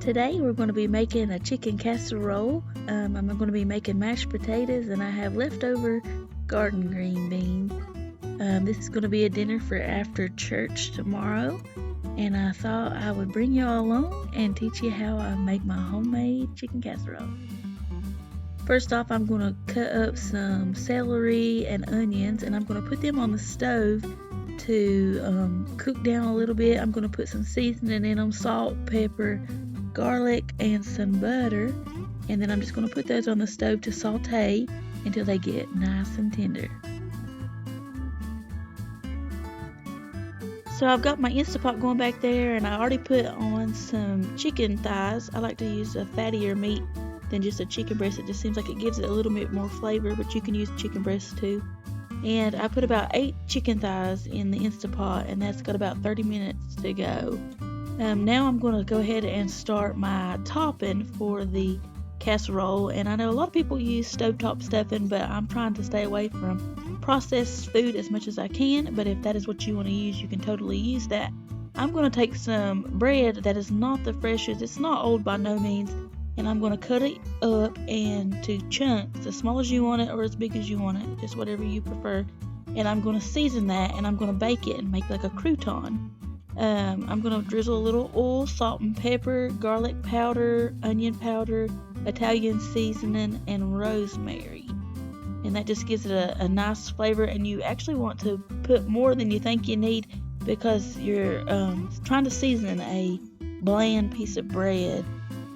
Today we're going to be making a chicken casserole. I'm going to be making mashed potatoes, and I have leftover garden green beans. This is going to be a dinner for after church tomorrow, and I thought I would bring y'all along and teach you how I make my homemade chicken casserole. First off, I'm going to cut up some celery and onions, and I'm going to put them on the stove to cook down a little bit. I'm going to put some seasoning in them, salt, pepper, garlic, and some butter, and then I'm just going to put those on the stove to saute until they get nice and tender. So I've got my Instant Pot going back there, and I already put on some chicken thighs. I like to use a fattier meat than just a chicken breast. It just seems like it gives it a little bit more flavor, but you can use chicken breast too. And I put about 8 chicken thighs in the Instant Pot, and that's got about 30 minutes to go. Now I'm going to go ahead and start my topping for the casserole. And I know a lot of people use stovetop stuffing, but I'm trying to stay away from processed food as much as I can. But if that is what you want to use, you can totally use that. I'm going to take some bread that is not the freshest. It's not old by no means. And I'm going to cut it up into chunks, as small as you want it or as big as you want it, just whatever you prefer. And I'm going to season that, and I'm going to bake it and make like a crouton. I'm going to drizzle a little oil, salt and pepper, garlic powder, onion powder, Italian seasoning, and rosemary. And that just gives it a nice flavor. And you actually want to put more than you think you need, because you're trying to season a bland piece of bread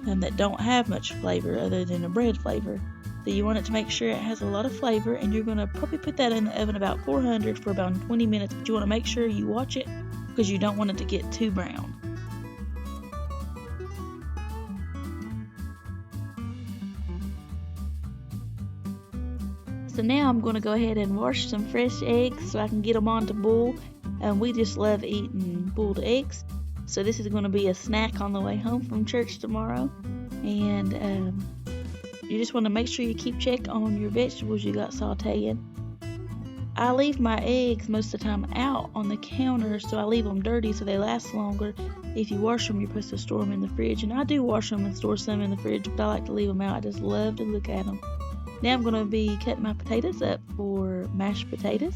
that don't have much flavor other than a bread flavor. So you want it to make sure it has a lot of flavor, and you're going to probably put that in the oven about 400 for about 20 minutes, but you want to make sure you watch it because you don't want it to get too brown. So now I'm going to go ahead and wash some fresh eggs so I can get them on to boil. We just love eating boiled eggs. So this is going to be a snack on the way home from church tomorrow. And you just want to make sure you keep check on your vegetables you got sauteing. I leave my eggs most of the time out on the counter, so I leave them dirty so they last longer. If you wash them, you're supposed to store them in the fridge. And I do wash them and store some in the fridge, but I like to leave them out. I just love to look at them. Now I'm going to be cutting my potatoes up for mashed potatoes.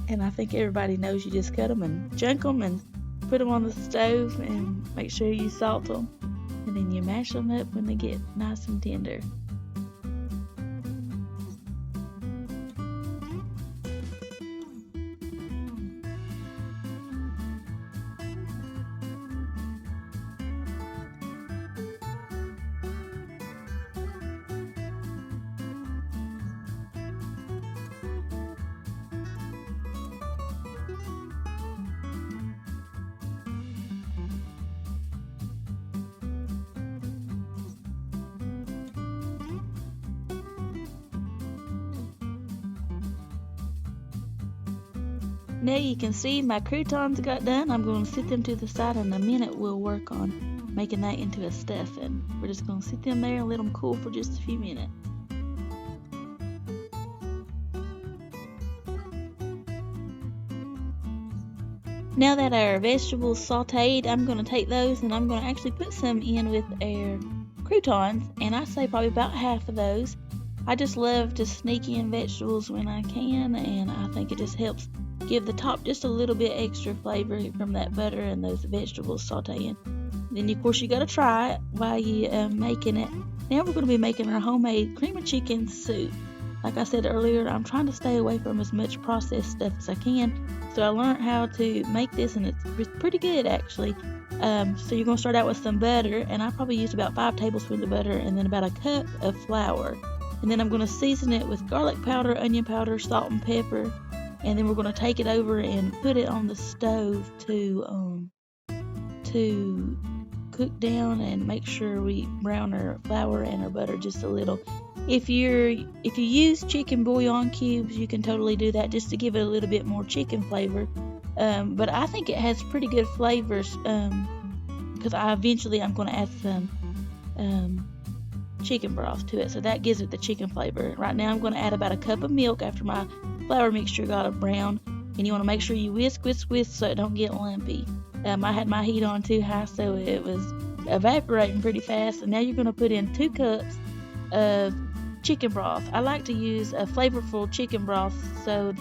And I think everybody knows you just cut them and chunk them and put them on the stove and make sure you salt them. And then you mash them up when they get nice and tender. Now you can see my croutons got done. I'm going to sit them to the side. In a minute we'll work on making that into a stuffing. We're just going to sit them there and let them cool for just a few minutes. Now that our vegetables sauteed, I'm going to take those and I'm going to actually put some in with our croutons. And I say probably about half of those. I just love to sneak in vegetables when I can, and I think it just helps give the top just a little bit extra flavor from that butter and those vegetables sauteing. Then of course you got to try it while you making it. Now we're going to be making our homemade cream of chicken soup. Like I said earlier, I'm trying to stay away from as much processed stuff as I can. So I learned how to make this, and it's pretty good actually. So you're going to start out with some butter, and I probably used about 5 tablespoons of butter, and then about a cup of flour. And then I'm going to season it with garlic powder, onion powder, salt and pepper. And then we're going to take it over and put it on the stove to cook down and make sure we brown our flour and our butter just a little. If you use chicken bouillon cubes, you can totally do that just to give it a little bit more chicken flavor. But I think it has pretty good flavors because I'm going to add some chicken broth to it, so that gives it the chicken flavor. Right now I'm going to add about a cup of milk after my flour mixture got a brown, and you want to make sure you whisk so it don't get lumpy. I had my heat on too high, so it was evaporating pretty fast. And now you're going to put in 2 cups of chicken broth. I like to use a flavorful chicken broth so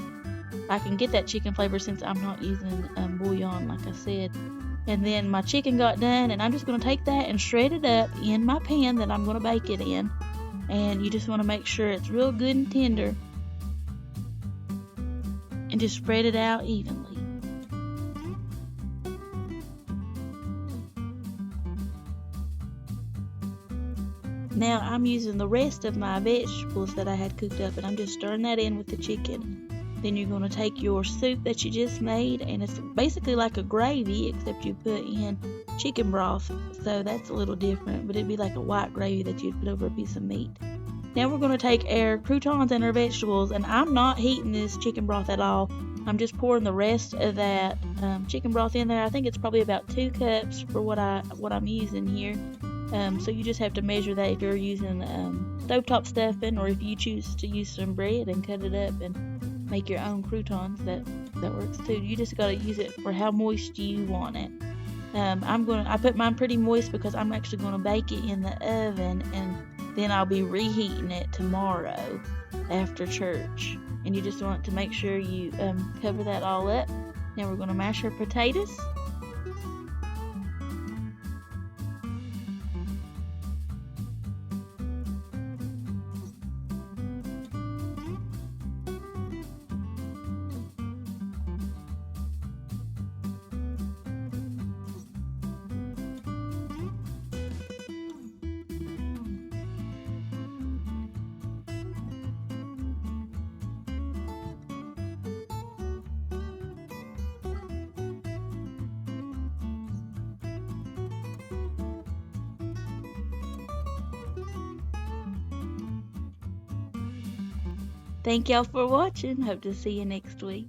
I can get that chicken flavor since I'm not using bouillon like I said. And then my chicken got done, and I'm just going to take that and shred it up in my pan that I'm going to bake it in. And you just want to make sure it's real good and tender, and just spread it out evenly. Now I'm using the rest of my vegetables that I had cooked up, and I'm just stirring that in with the chicken. Then you're going to take your soup that you just made, and it's basically like a gravy, except you put in chicken broth, so that's a little different, but it'd be like a white gravy that you'd put over a piece of meat. Now we're going to take our croutons and our vegetables, and I'm not heating this chicken broth at all. I'm just pouring the rest of that chicken broth in there. I think it's probably about 2 cups for what I'm using here. So you just have to measure that if you're using stovetop stuffing, or if you choose to use some bread and cut it up and make your own croutons, that works too. You just got to use it for how moist you want it. I put mine pretty moist because I'm actually going to bake it in the oven, and then I'll be reheating it tomorrow after church. And you just want to make sure you cover that all up. Now we're going to mash our potatoes. Thank y'all for watching. Hope to see you next week.